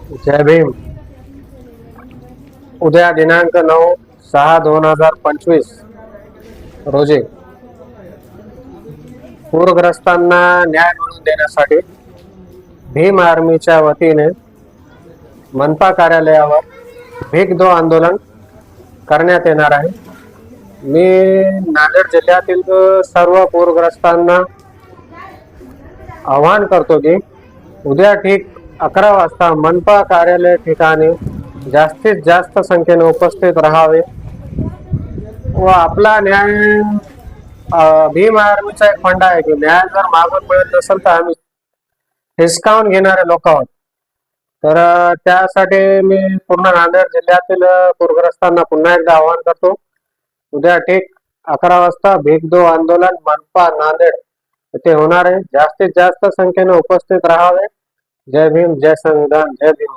जय भीम. उद्या दिनांक 9/6/2025 रोजी पूरग्रस्तांना न्याय मिळवून देण्यासाठी भीम आर्मीच्या वतीने मनपा कार्यालयावर भीक दो आंदोलन करण्यात येणार आहे. मी नांदेड जिल्ह्यातील सर्व पूरग्रस्तांना आवाहन करतो की उद्या ठीक 11 वाजता मनपा कार्यालय ठिकाणी जास्तीत जास्त संख्येने उपस्थित राहावे व आपला न्याय भीम आर्मीचा एक फंडा आहे की न्याय जर मागून मिळत नसेल तर आम्ही हिसकावून घेणारे लोक आहोत. तर त्यासाठी मी पूर्ण नांदेड जिल्ह्यातील पूरग्रस्तांना पुन्हा एकदा आवाहन करतो. उद्या ठीक 11 वाजता भीक दो आंदोलन मनपा नांदेड येथे होणार आहे. जास्तीत जास्त संख्येने उपस्थित राहावे. जय भीम, जय संविधान, जय भीम.